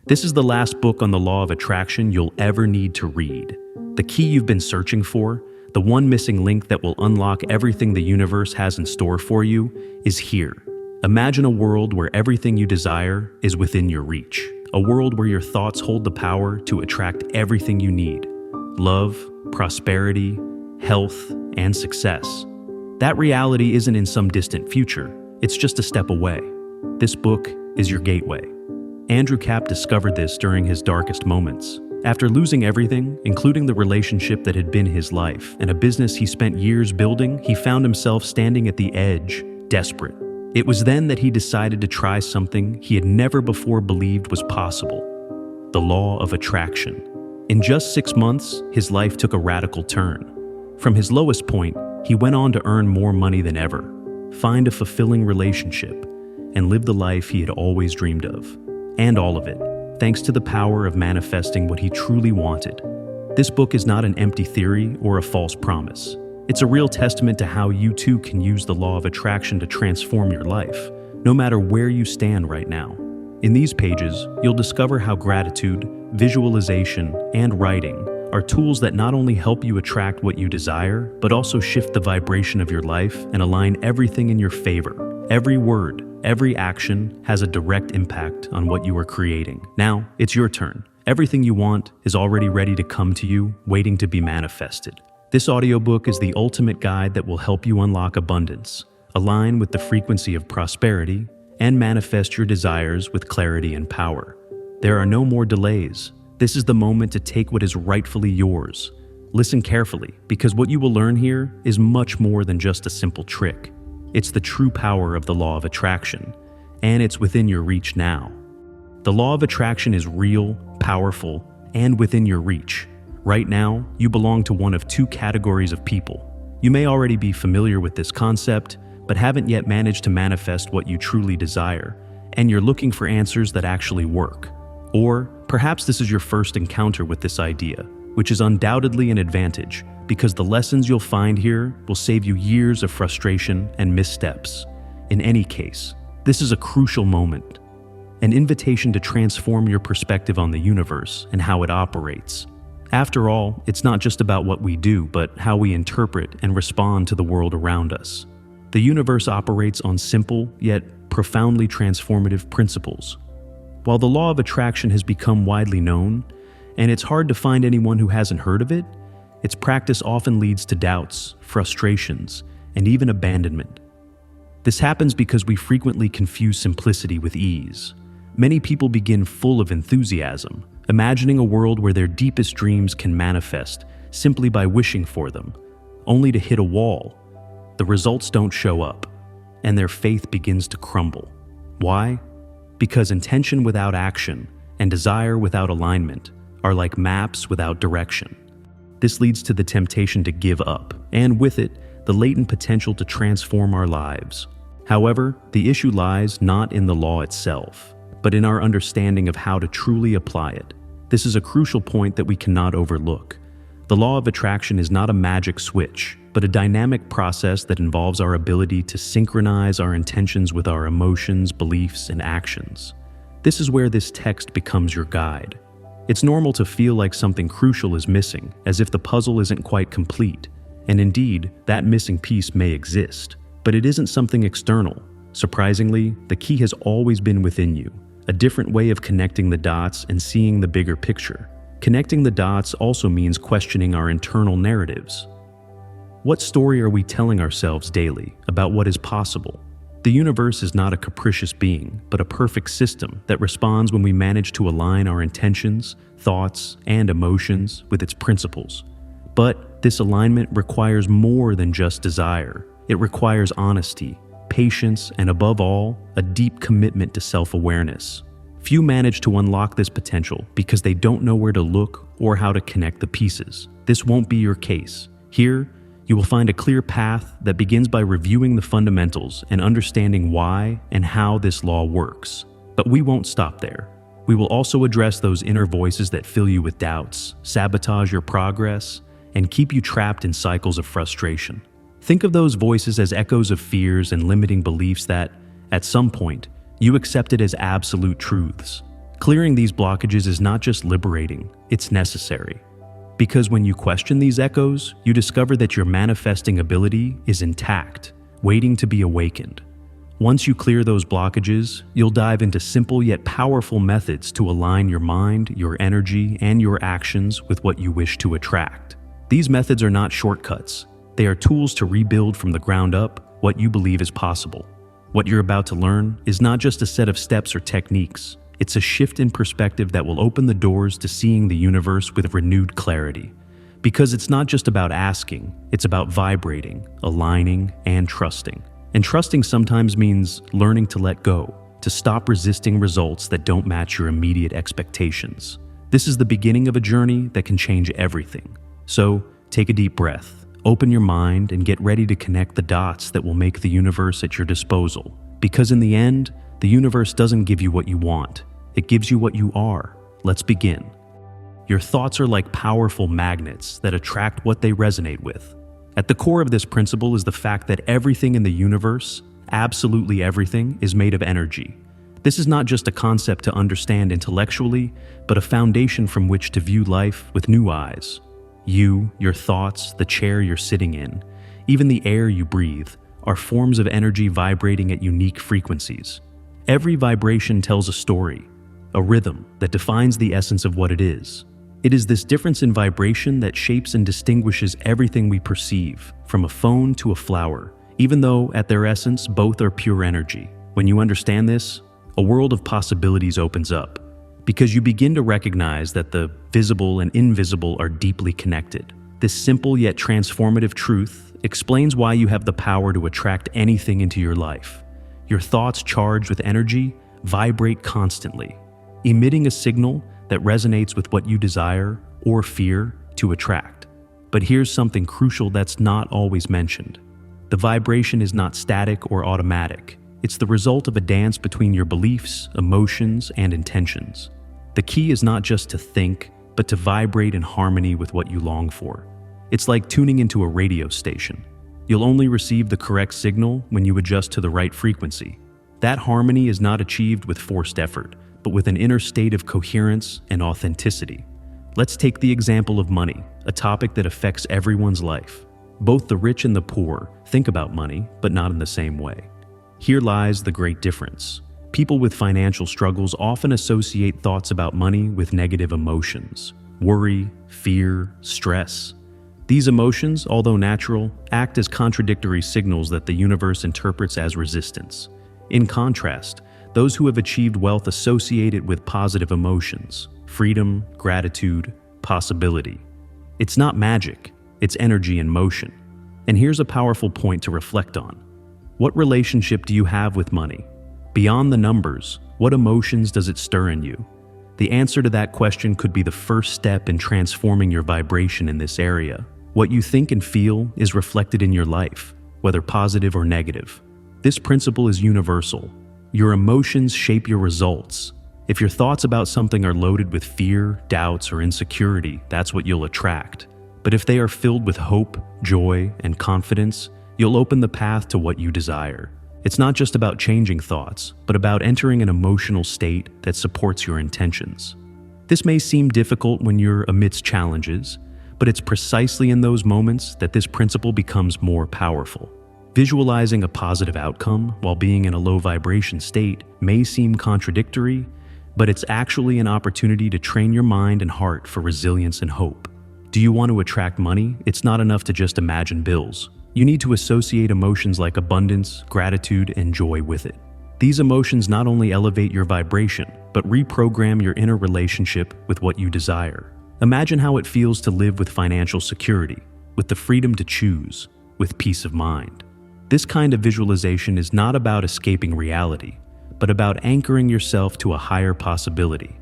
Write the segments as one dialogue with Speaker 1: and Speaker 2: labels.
Speaker 1: This is the last book on the law of attraction you'll ever need to read. The key you've been searching for, the one missing link that will unlock everything the universe has in store for you, is here. Imagine a world where everything you desire is within your reach. A world where your thoughts hold the power to attract everything you need. Love, prosperity, health, and success. That reality isn't in some distant future. It's just a step away. This book is your gateway. Andrew Kap discovered this during his darkest moments. After losing everything, including the relationship that had been his life and a business he spent years building, he found himself standing at the edge, desperate. It was then that he decided to try something he had never before believed was possible: the law of attraction. In just 6 months, his life took a radical turn. From his lowest point, he went on to earn more money than ever, find a fulfilling relationship, and live the life he had always dreamed of. And all of it, thanks to the power of manifesting what he truly wanted. This book is not an empty theory or a false promise. It's a real testament to how you too can use the law of attraction to transform your life, no matter where you stand right now. In these pages, you'll discover how gratitude, visualization, and writing are tools that not only help you attract what you desire, but also shift the vibration of your life and align everything in your favor. Every word, every action has a direct impact on what you are creating. Now, it's your turn. Everything you want is already ready to come to you, waiting to be manifested. This audiobook is the ultimate guide that will help you unlock abundance, align with the frequency of prosperity, and manifest your desires with clarity and power. There are no more delays. This is the moment to take what is rightfully yours. Listen carefully, because what you will learn here is much more than just a simple trick. It's the true power of the law of attraction, and it's within your reach now. The law of attraction is real, powerful, and within your reach. Right now, you belong to one of two categories of people. You may already be familiar with this concept, but haven't yet managed to manifest what you truly desire, and you're looking for answers that actually work. Or perhaps this is your first encounter with this idea, which is undoubtedly an advantage, because the lessons you'll find here will save you years of frustration and missteps. In any case, this is a crucial moment, an invitation to transform your perspective on the universe and how it operates. After all, it's not just about what we do, but how we interpret and respond to the world around us. The universe operates on simple, yet profoundly transformative principles. While the law of attraction has become widely known, and it's hard to find anyone who hasn't heard of it, its practice often leads to doubts, frustrations, and even abandonment. This happens because we frequently confuse simplicity with ease. Many people begin full of enthusiasm, imagining a world where their deepest dreams can manifest simply by wishing for them, only to hit a wall. The results don't show up, and their faith begins to crumble. Why? Because intention without action and desire without alignment are like maps without direction. This leads to the temptation to give up, and with it, the latent potential to transform our lives. However, the issue lies not in the law itself, but in our understanding of how to truly apply it. This is a crucial point that we cannot overlook. The law of attraction is not a magic switch, but a dynamic process that involves our ability to synchronize our intentions with our emotions, beliefs, and actions. This is where this text becomes your guide. It's normal to feel like something crucial is missing, as if the puzzle isn't quite complete. And indeed, that missing piece may exist, but it isn't something external. Surprisingly, the key has always been within you. A different way of connecting the dots and seeing the bigger picture. Connecting the dots also means questioning our internal narratives. What story are we telling ourselves daily about what is possible? The universe is not a capricious being, but a perfect system that responds when we manage to align our intentions, thoughts, and emotions with its principles. But this alignment requires more than just desire. It requires honesty, patience, and above all, a deep commitment to self-awareness. Few manage to unlock this potential because they don't know where to look or how to connect the pieces. This won't be your case. Here, you will find a clear path that begins by reviewing the fundamentals and understanding why and how this law works. But we won't stop there. We will also address those inner voices that fill you with doubts, sabotage your progress, and keep you trapped in cycles of frustration. Think of those voices as echoes of fears and limiting beliefs that, at some point, you accepted as absolute truths. Clearing these blockages is not just liberating, it's necessary. Because when you question these echoes, you discover that your manifesting ability is intact, waiting to be awakened. Once you clear those blockages, you'll dive into simple yet powerful methods to align your mind, your energy, and your actions with what you wish to attract. These methods are not shortcuts. They are tools to rebuild from the ground up what you believe is possible. What you're about to learn is not just a set of steps or techniques. It's a shift in perspective that will open the doors to seeing the universe with renewed clarity. Because it's not just about asking, it's about vibrating, aligning, and trusting. And trusting sometimes means learning to let go, to stop resisting results that don't match your immediate expectations. This is the beginning of a journey that can change everything. So, take a deep breath, open your mind, and get ready to connect the dots that will make the universe at your disposal. Because in the end, the universe doesn't give you what you want, it gives you what you are. Let's begin. Your thoughts are like powerful magnets that attract what they resonate with. At the core of this principle is the fact that everything in the universe, absolutely everything, is made of energy. This is not just a concept to understand intellectually, but a foundation from which to view life with new eyes. You, your thoughts, the chair you're sitting in, even the air you breathe, are forms of energy vibrating at unique frequencies. Every vibration tells a story, a rhythm that defines the essence of what it is. It is this difference in vibration that shapes and distinguishes everything we perceive, from a phone to a flower, even though, at their essence, both are pure energy. When you understand this, a world of possibilities opens up, because you begin to recognize that the visible and invisible are deeply connected. This simple yet transformative truth explains why you have the power to attract anything into your life. Your thoughts, charged with energy, vibrate constantly, emitting a signal that resonates with what you desire or fear to attract. But here's something crucial that's not always mentioned. The vibration is not static or automatic. It's the result of a dance between your beliefs, emotions, and intentions. The key is not just to think, but to vibrate in harmony with what you long for. It's like tuning into a radio station. You'll only receive the correct signal when you adjust to the right frequency. That harmony is not achieved with forced effort, but with an inner state of coherence and authenticity. Let's take the example of money, a topic that affects everyone's life. Both the rich and the poor think about money, but not in the same way. Here lies the great difference. People with financial struggles often associate thoughts about money with negative emotions: worry, fear, stress. These emotions, although natural, act as contradictory signals that the universe interprets as resistance. In contrast, those who have achieved wealth associate it with positive emotions: freedom, gratitude, possibility. It's not magic, it's energy in motion. And here's a powerful point to reflect on. What relationship do you have with money? Beyond the numbers, what emotions does it stir in you? The answer to that question could be the first step in transforming your vibration in this area. What you think and feel is reflected in your life, whether positive or negative. This principle is universal. Your emotions shape your results. If your thoughts about something are loaded with fear, doubts, or insecurity, that's what you'll attract. But if they are filled with hope, joy, and confidence, you'll open the path to what you desire. It's not just about changing thoughts, but about entering an emotional state that supports your intentions. This may seem difficult when you're amidst challenges, but it's precisely in those moments that this principle becomes more powerful. Visualizing a positive outcome while being in a low vibration state may seem contradictory, but it's actually an opportunity to train your mind and heart for resilience and hope. Do you want to attract money? It's not enough to just imagine bills. You need to associate emotions like abundance, gratitude, and joy with it. These emotions not only elevate your vibration, but reprogram your inner relationship with what you desire. Imagine how it feels to live with financial security, with the freedom to choose, with peace of mind. This kind of visualization is not about escaping reality, but about anchoring yourself to a higher possibility.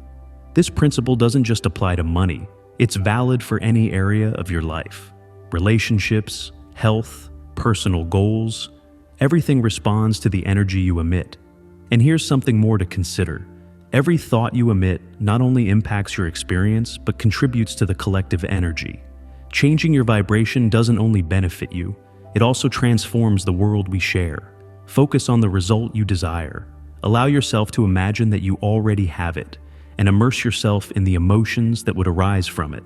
Speaker 1: This principle doesn't just apply to money, it's valid for any area of your life. Relationships, health, personal goals, everything responds to the energy you emit. And here's something more to consider. Every thought you emit not only impacts your experience, but contributes to the collective energy. Changing your vibration doesn't only benefit you, it also transforms the world we share. Focus on the result you desire. Allow yourself to imagine that you already have it, and immerse yourself in the emotions that would arise from it.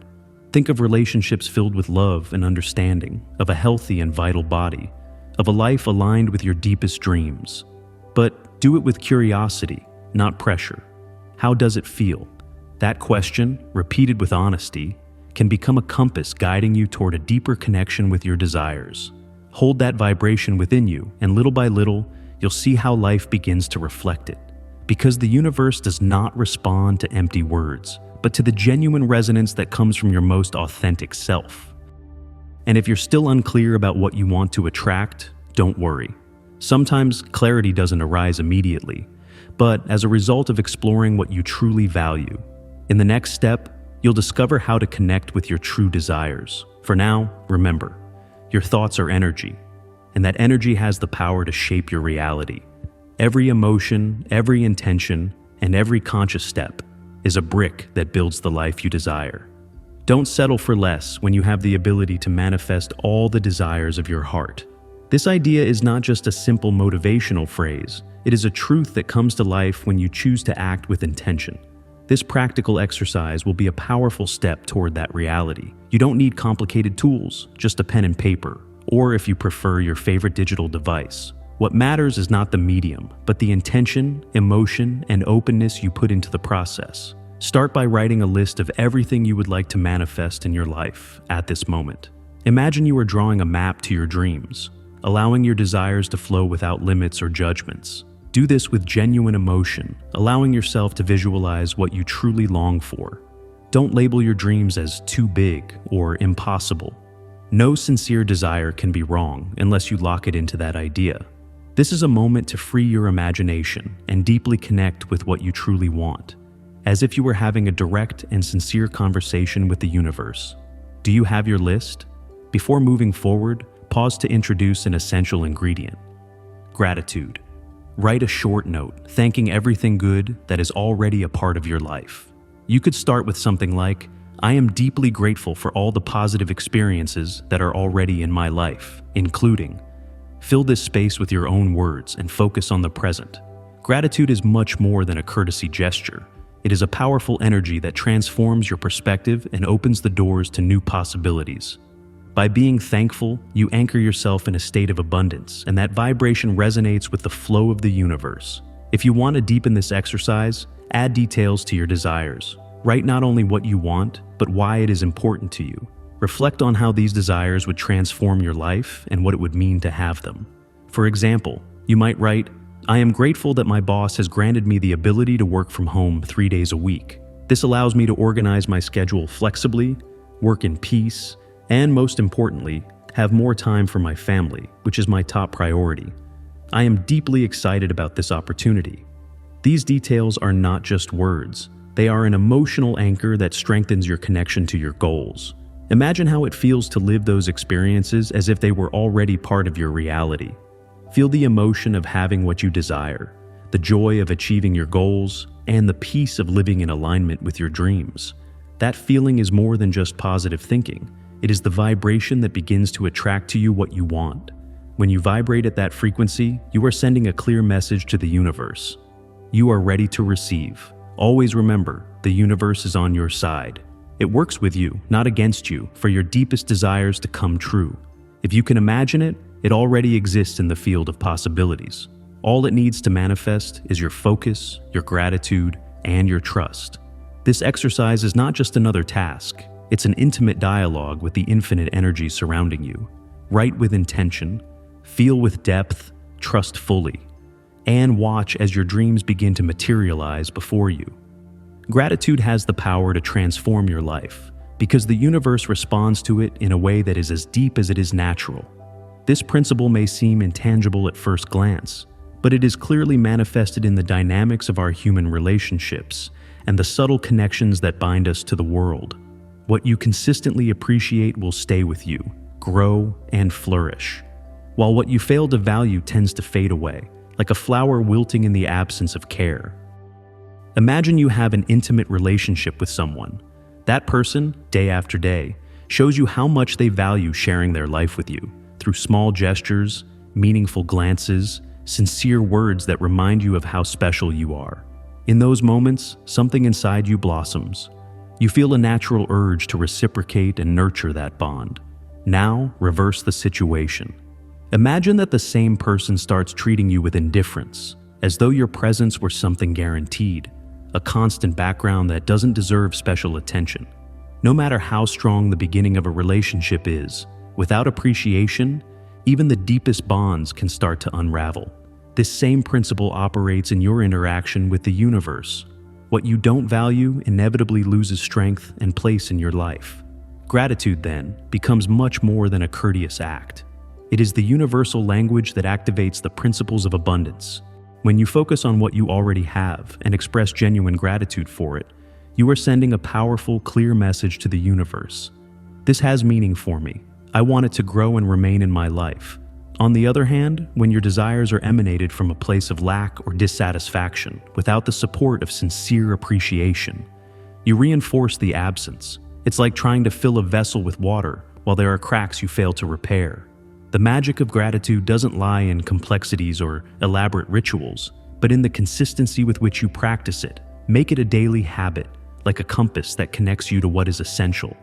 Speaker 1: Think of relationships filled with love and understanding, of a healthy and vital body, of a life aligned with your deepest dreams. But do it with curiosity, not pressure. How does it feel? That question, repeated with honesty, can become a compass guiding you toward a deeper connection with your desires. Hold that vibration within you, and little by little, you'll see how life begins to reflect it. Because the universe does not respond to empty words, but to the genuine resonance that comes from your most authentic self. And if you're still unclear about what you want to attract, don't worry. Sometimes clarity doesn't arise immediately, but as a result of exploring what you truly value. In the next step, you'll discover how to connect with your true desires. For now, remember, your thoughts are energy, and that energy has the power to shape your reality. Every emotion, every intention, and every conscious step is a brick that builds the life you desire. Don't settle for less when you have the ability to manifest all the desires of your heart. This idea is not just a simple motivational phrase, it is a truth that comes to life when you choose to act with intention. This practical exercise will be a powerful step toward that reality. You don't need complicated tools, just a pen and paper, or if you prefer, your favorite digital device. What matters is not the medium, but the intention, emotion, and openness you put into the process. Start by writing a list of everything you would like to manifest in your life at this moment. Imagine you are drawing a map to your dreams, allowing your desires to flow without limits or judgments. Do this with genuine emotion, allowing yourself to visualize what you truly long for. Don't label your dreams as too big or impossible. No sincere desire can be wrong unless you lock it into that idea. This is a moment to free your imagination and deeply connect with what you truly want, as if you were having a direct and sincere conversation with the universe. Do you have your list? Before moving forward, pause to introduce an essential ingredient: gratitude. Write a short note thanking everything good that is already a part of your life. You could start with something like, "I am deeply grateful for all the positive experiences that are already in my life, including..." Fill this space with your own words and focus on the present. Gratitude is much more than a courtesy gesture. It is a powerful energy that transforms your perspective and opens the doors to new possibilities. By being thankful, you anchor yourself in a state of abundance, and that vibration resonates with the flow of the universe. If you want to deepen this exercise, add details to your desires. Write not only what you want, but why it is important to you. Reflect on how these desires would transform your life and what it would mean to have them. For example, you might write, "I am grateful that my boss has granted me the ability to work from home 3 days a week. This allows me to organize my schedule flexibly, work in peace, and most importantly, have more time for my family, which is my top priority. I am deeply excited about this opportunity." These details are not just words. They are an emotional anchor that strengthens your connection to your goals. Imagine how it feels to live those experiences as if they were already part of your reality. Feel the emotion of having what you desire, the joy of achieving your goals, and the peace of living in alignment with your dreams. That feeling is more than just positive thinking. It is the vibration that begins to attract to you what you want. When you vibrate at that frequency, you are sending a clear message to the universe. You are ready to receive. Always remember, the universe is on your side. It works with you, not against you, for your deepest desires to come true. If you can imagine it, it already exists in the field of possibilities. All it needs to manifest is your focus, your gratitude, and your trust. This exercise is not just another task. It's an intimate dialogue with the infinite energy surrounding you. Write with intention, feel with depth, trust fully, and watch as your dreams begin to materialize before you. Gratitude has the power to transform your life because the universe responds to it in a way that is as deep as it is natural. This principle may seem intangible at first glance, but it is clearly manifested in the dynamics of our human relationships and the subtle connections that bind us to the world. What you consistently appreciate will stay with you, grow, and flourish, while what you fail to value tends to fade away, like a flower wilting in the absence of care. Imagine you have an intimate relationship with someone. That person, day after day, shows you how much they value sharing their life with you through small gestures, meaningful glances, sincere words that remind you of how special you are. In those moments, something inside you blossoms. You feel a natural urge to reciprocate and nurture that bond. Now, reverse the situation. Imagine that the same person starts treating you with indifference, as though your presence were something guaranteed, a constant background that doesn't deserve special attention. No matter how strong the beginning of a relationship is, without appreciation, even the deepest bonds can start to unravel. This same principle operates in your interaction with the universe. What you don't value inevitably loses strength and place in your life. Gratitude, then, becomes much more than a courteous act. It is the universal language that activates the principles of abundance. When you focus on what you already have and express genuine gratitude for it, you are sending a powerful, clear message to the universe. This has meaning for me. I want it to grow and remain in my life. On the other hand, when your desires are emanated from a place of lack or dissatisfaction, without the support of sincere appreciation, you reinforce the absence. It's like trying to fill a vessel with water while there are cracks you fail to repair. The magic of gratitude doesn't lie in complexities or elaborate rituals, but in the consistency with which you practice it. Make it a daily habit, like a compass that connects you to what is essential.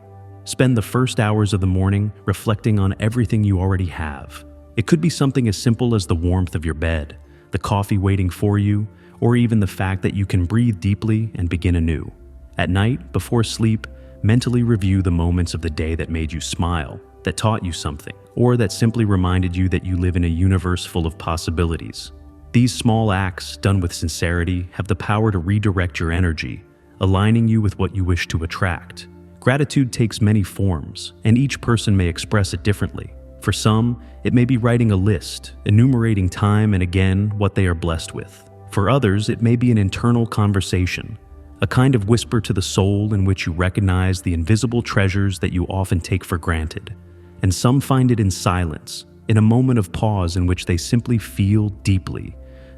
Speaker 1: Spend the first hours of the morning reflecting on everything you already have. It could be something as simple as the warmth of your bed, the coffee waiting for you, or even the fact that you can breathe deeply and begin anew. At night, before sleep, mentally review the moments of the day that made you smile, that taught you something, or that simply reminded you that you live in a universe full of possibilities. These small acts, done with sincerity, have the power to redirect your energy, aligning you with what you wish to attract. Gratitude takes many forms, and each person may express it differently. For some, it may be writing a list, enumerating time and again what they are blessed with. For others, it may be an internal conversation, a kind of whisper to the soul in which you recognize the invisible treasures that you often take for granted. And some find it in silence, in a moment of pause in which they simply feel deeply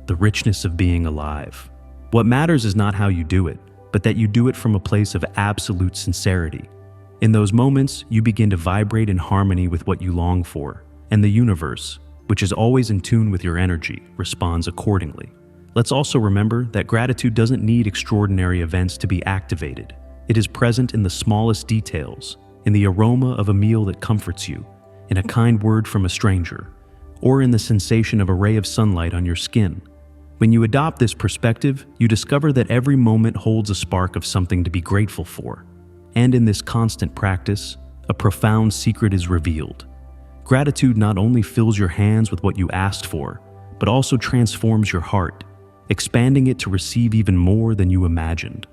Speaker 1: the richness of being alive. What matters is not how you do it, but that you do it from a place of absolute sincerity. In those moments, you begin to vibrate in harmony with what you long for, and the universe, which is always in tune with your energy, responds accordingly. Let's also remember that gratitude doesn't need extraordinary events to be activated. It is present in the smallest details, in the aroma of a meal that comforts you, in a kind word from a stranger, or in the sensation of a ray of sunlight on your skin. When you adopt this perspective, you discover that every moment holds a spark of something to be grateful for. And in this constant practice, a profound secret is revealed. Gratitude not only fills your hands with what you asked for, but also transforms your heart, expanding it to receive even more than you imagined.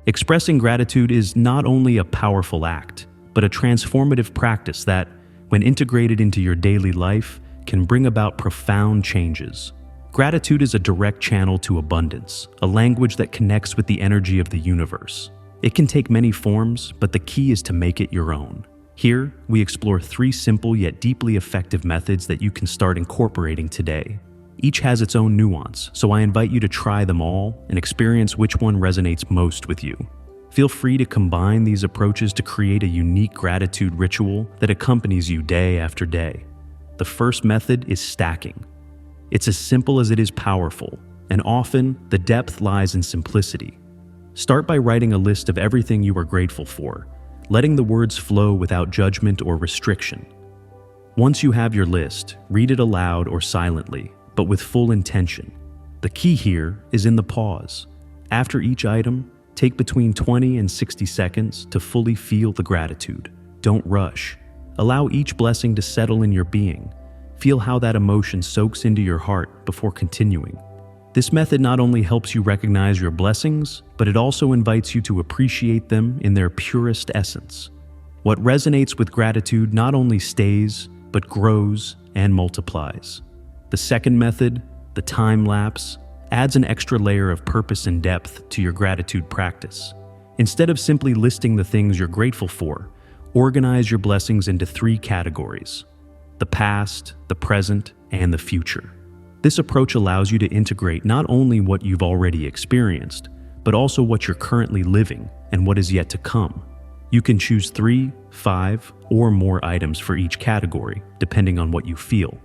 Speaker 1: Expressing gratitude is not only a powerful act, but a transformative practice that, when integrated into your daily life, can bring about profound changes. Gratitude is a direct channel to abundance, a language that connects with the energy of the universe. It can take many forms, but the key is to make it your own. Here, we explore 3 simple yet deeply effective methods that you can start incorporating today. Each has its own nuance, so I invite you to try them all and experience which one resonates most with you. Feel free to combine these approaches to create a unique gratitude ritual that accompanies you day after day. The first method is stacking. It's as simple as it is powerful, and often the depth lies in simplicity. Start by writing a list of everything you are grateful for, letting the words flow without judgment or restriction. Once you have your list, read it aloud or silently, but with full intention. The key here is in the pause. After each item, take between 20 and 60 seconds to fully feel the gratitude. Don't rush. Allow each blessing to settle in your being. Feel how that emotion soaks into your heart before continuing. This method not only helps you recognize your blessings, but it also invites you to appreciate them in their purest essence. What resonates with gratitude not only stays, but grows and multiplies. The second method, the time lapse, adds an extra layer of purpose and depth to your gratitude practice. Instead of simply listing the things you're grateful for, organize your blessings into 3 categories: the past, the present, and the future. This approach allows you to integrate not only what you've already experienced, but also what you're currently living and what is yet to come. You can choose 3, 5, or more items for each category, depending on what you feel.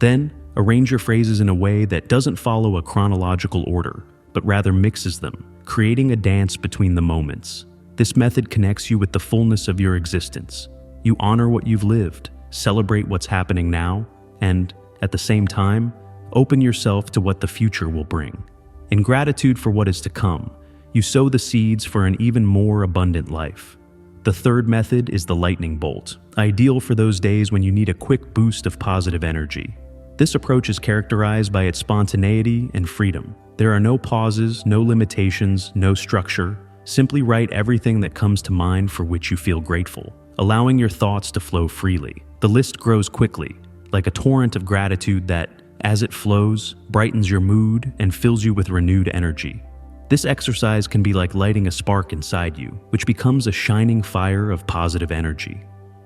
Speaker 1: Then, arrange your phrases in a way that doesn't follow a chronological order, but rather mixes them, creating a dance between the moments. This method connects you with the fullness of your existence. You honor what you've lived, celebrate what's happening now, and, at the same time, open yourself to what the future will bring. In gratitude for what is to come, you sow the seeds for an even more abundant life. The third method is the lightning bolt, ideal for those days when you need a quick boost of positive energy. This approach is characterized by its spontaneity and freedom. There are no pauses, no limitations, no structure. Simply write everything that comes to mind for which you feel grateful, allowing your thoughts to flow freely. The list grows quickly, like a torrent of gratitude that, as it flows, brightens your mood and fills you with renewed energy. This exercise can be like lighting a spark inside you, which becomes a shining fire of positive energy.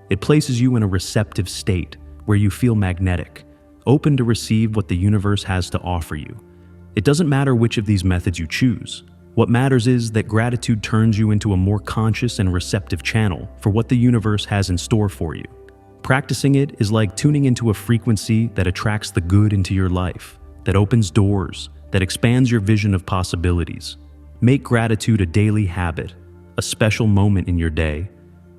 Speaker 1: It places you in a receptive state where you feel magnetic, open to receive what the universe has to offer you. It doesn't matter which of these methods you choose. What matters is that gratitude turns you into a more conscious and receptive channel for what the universe has in store for you. Practicing it is like tuning into a frequency that attracts the good into your life, that opens doors, that expands your vision of possibilities. Make gratitude a daily habit, a special moment in your day,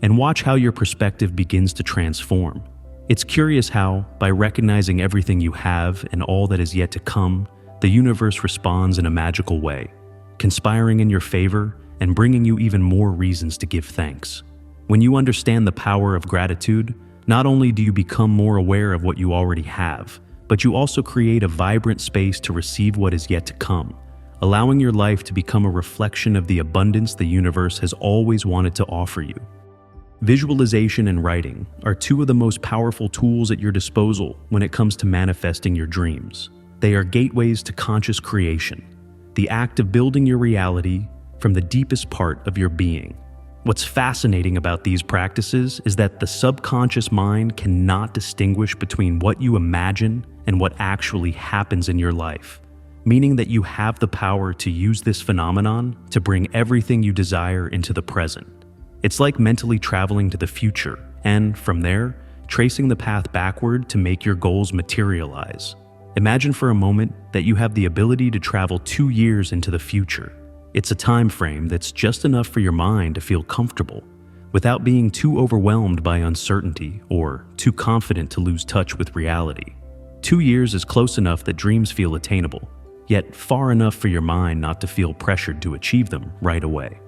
Speaker 1: and watch how your perspective begins to transform. It's curious how, by recognizing everything you have and all that is yet to come, the universe responds in a magical way, conspiring in your favor and bringing you even more reasons to give thanks. When you understand the power of gratitude, not only do you become more aware of what you already have, but you also create a vibrant space to receive what is yet to come, allowing your life to become a reflection of the abundance the universe has always wanted to offer you. Visualization and writing are two of the most powerful tools at your disposal when it comes to manifesting your dreams. They are gateways to conscious creation, the act of building your reality from the deepest part of your being. What's fascinating about these practices is that the subconscious mind cannot distinguish between what you imagine and what actually happens in your life, meaning that you have the power to use this phenomenon to bring everything you desire into the present. It's like mentally traveling to the future and, from there, tracing the path backward to make your goals materialize. Imagine for a moment that you have the ability to travel 2 years into the future. It's a time frame that's just enough for your mind to feel comfortable, without being too overwhelmed by uncertainty or too confident to lose touch with reality. 2 years is close enough that dreams feel attainable, yet far enough for your mind not to feel pressured to achieve them right away.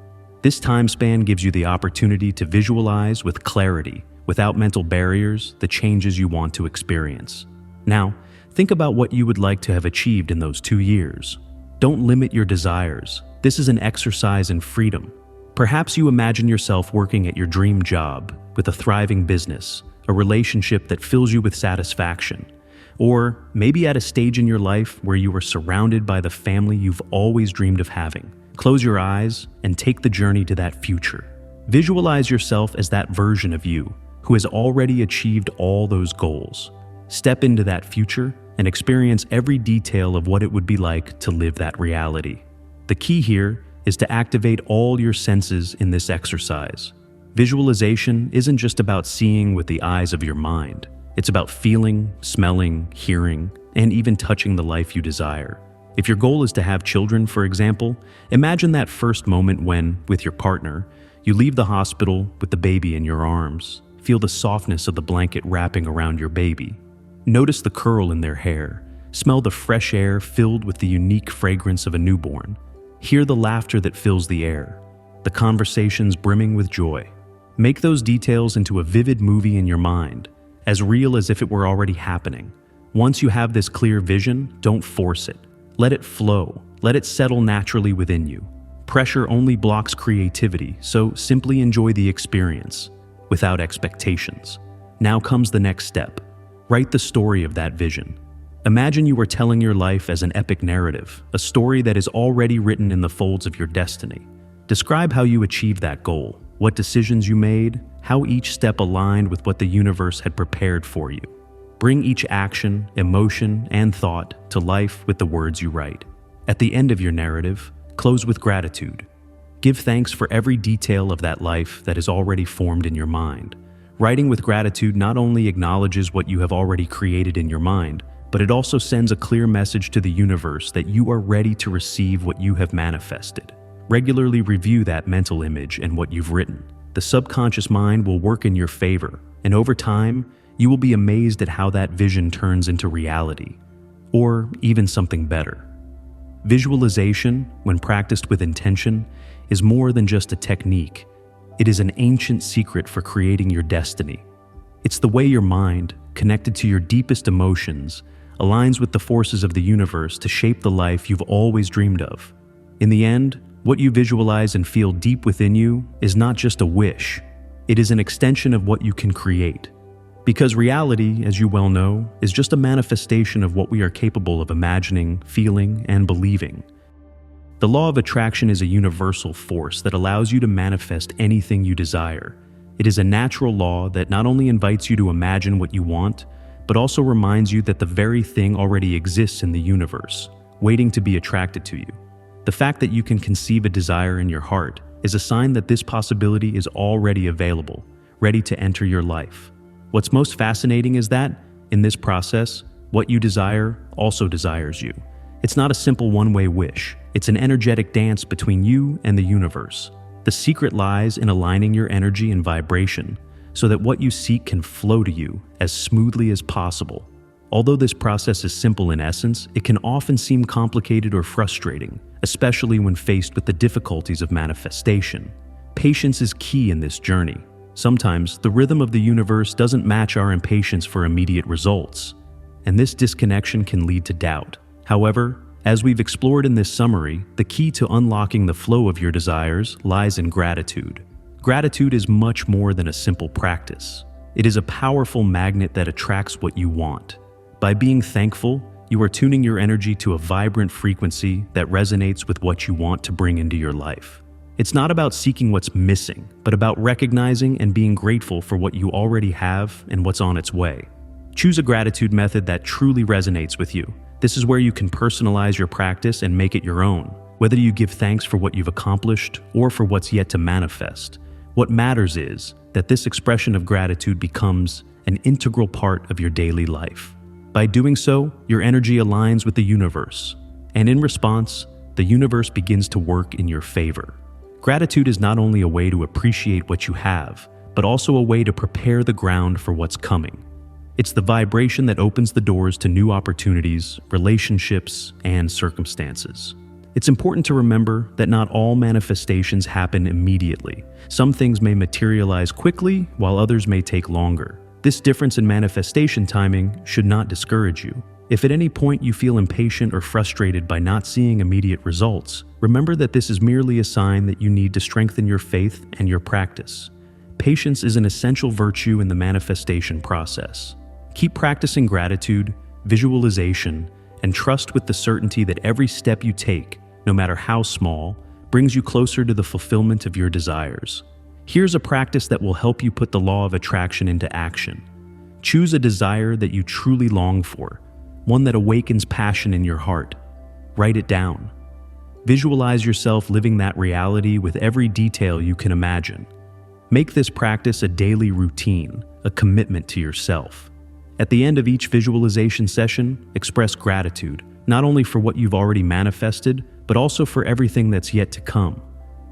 Speaker 1: This time span gives you the opportunity to visualize with clarity, without mental barriers, the changes you want to experience. Now, think about what you would like to have achieved in those 2 years. Don't limit your desires. This is an exercise in freedom. Perhaps you imagine yourself working at your dream job, with a thriving business, a relationship that fills you with satisfaction, or maybe at a stage in your life where you are surrounded by the family you've always dreamed of having. Close your eyes and take the journey to that future. Visualize yourself as that version of you who has already achieved all those goals. Step into that future and experience every detail of what it would be like to live that reality. The key here is to activate all your senses in this exercise. Visualization isn't just about seeing with the eyes of your mind. It's about feeling, smelling, hearing, and even touching the life you desire. If your goal is to have children, for example, imagine that first moment when, with your partner, you leave the hospital with the baby in your arms. Feel the softness of the blanket wrapping around your baby. Notice the curl in their hair. Smell the fresh air filled with the unique fragrance of a newborn. Hear the laughter that fills the air, the conversations brimming with joy. Make those details into a vivid movie in your mind, as real as if it were already happening. Once you have this clear vision, don't force it. Let it flow. Let it settle naturally within you. Pressure only blocks creativity, so simply enjoy the experience, without expectations. Now comes the next step. Write the story of that vision. Imagine you are telling your life as an epic narrative, a story that is already written in the folds of your destiny. Describe how you achieved that goal, what decisions you made, how each step aligned with what the universe had prepared for you. Bring each action, emotion, and thought to life with the words you write. At the end of your narrative, close with gratitude. Give thanks for every detail of that life that is already formed in your mind. Writing with gratitude not only acknowledges what you have already created in your mind, but it also sends a clear message to the universe that you are ready to receive what you have manifested. Regularly review that mental image and what you've written. The subconscious mind will work in your favor, and over time, you will be amazed at how that vision turns into reality, or even something better. Visualization, when practiced with intention, is more than just a technique. It is an ancient secret for creating your destiny. It's the way your mind, connected to your deepest emotions, aligns with the forces of the universe to shape the life you've always dreamed of. In the end, what you visualize and feel deep within you is not just a wish. It is an extension of what you can create. Because reality, as you well know, is just a manifestation of what we are capable of imagining, feeling, and believing. The law of attraction is a universal force that allows you to manifest anything you desire. It is a natural law that not only invites you to imagine what you want, but also reminds you that the very thing already exists in the universe, waiting to be attracted to you. The fact that you can conceive a desire in your heart is a sign that this possibility is already available, ready to enter your life. What's most fascinating is that, in this process, what you desire also desires you. It's not a simple one-way wish. It's an energetic dance between you and the universe. The secret lies in aligning your energy and vibration so that what you seek can flow to you as smoothly as possible. Although this process is simple in essence, it can often seem complicated or frustrating, especially when faced with the difficulties of manifestation. Patience is key in this journey. Sometimes, the rhythm of the universe doesn't match our impatience for immediate results, and this disconnection can lead to doubt. However, as we've explored in this summary, the key to unlocking the flow of your desires lies in gratitude. Gratitude is much more than a simple practice. It is a powerful magnet that attracts what you want. By being thankful, you are tuning your energy to a vibrant frequency that resonates with what you want to bring into your life. It's not about seeking what's missing, but about recognizing and being grateful for what you already have and what's on its way. Choose a gratitude method that truly resonates with you. This is where you can personalize your practice and make it your own, whether you give thanks for what you've accomplished or for what's yet to manifest. What matters is that this expression of gratitude becomes an integral part of your daily life. By doing so, your energy aligns with the universe, and in response, the universe begins to work in your favor. Gratitude is not only a way to appreciate what you have, but also a way to prepare the ground for what's coming. It's the vibration that opens the doors to new opportunities, relationships, and circumstances. It's important to remember that not all manifestations happen immediately. Some things may materialize quickly, while others may take longer. This difference in manifestation timing should not discourage you. If at any point you feel impatient or frustrated by not seeing immediate results, remember that this is merely a sign that you need to strengthen your faith and your practice. Patience is an essential virtue in the manifestation process. Keep practicing gratitude, visualization, and trust with the certainty that every step you take, no matter how small, brings you closer to the fulfillment of your desires. Here's a practice that will help you put the law of attraction into action. Choose a desire that you truly long for, one that awakens passion in your heart. Write it down. Visualize yourself living that reality with every detail you can imagine. Make this practice a daily routine, a commitment to yourself. At the end of each visualization session, express gratitude, not only for what you've already manifested, but also for everything that's yet to come.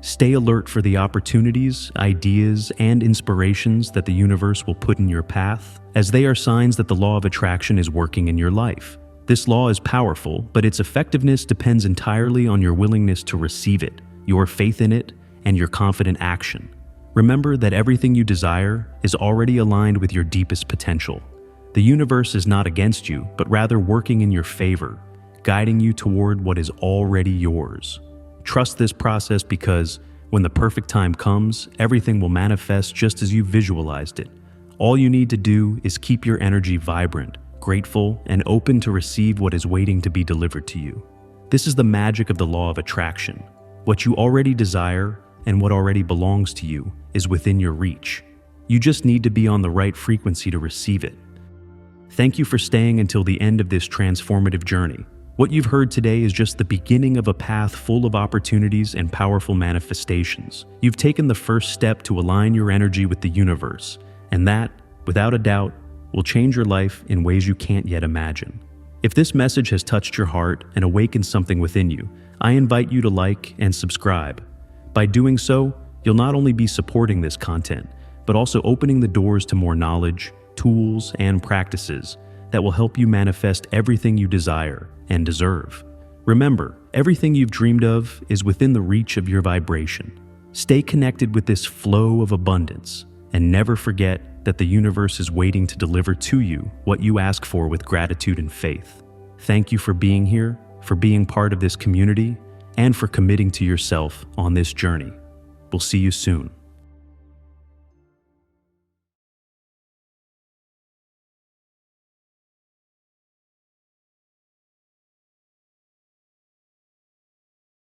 Speaker 1: Stay alert for the opportunities, ideas, and inspirations that the universe will put in your path, as they are signs that the law of attraction is working in your life. This law is powerful, but its effectiveness depends entirely on your willingness to receive it, your faith in it, and your confident action. Remember that everything you desire is already aligned with your deepest potential. The universe is not against you, but rather working in your favor, guiding you toward what is already yours. Trust this process because, when the perfect time comes, everything will manifest just as you visualized it. All you need to do is keep your energy vibrant, grateful, and open to receive what is waiting to be delivered to you. This is the magic of the law of attraction. What you already desire and what already belongs to you is within your reach. You just need to be on the right frequency to receive it. Thank you for staying until the end of this transformative journey. What you've heard today is just the beginning of a path full of opportunities and powerful manifestations. You've taken the first step to align your energy with the universe, and that, without a doubt, will change your life in ways you can't yet imagine. If this message has touched your heart and awakened something within you, I invite you to like and subscribe. By doing so, you'll not only be supporting this content, but also opening the doors to more knowledge, tools, and practices that will help you manifest everything you desire and deserve. Remember, everything you've dreamed of is within the reach of your vibration. Stay connected with this flow of abundance, and never forget that the universe is waiting to deliver to you what you ask for with gratitude and faith. Thank you for being here, for being part of this community, and for committing to yourself on this journey. We'll see you soon.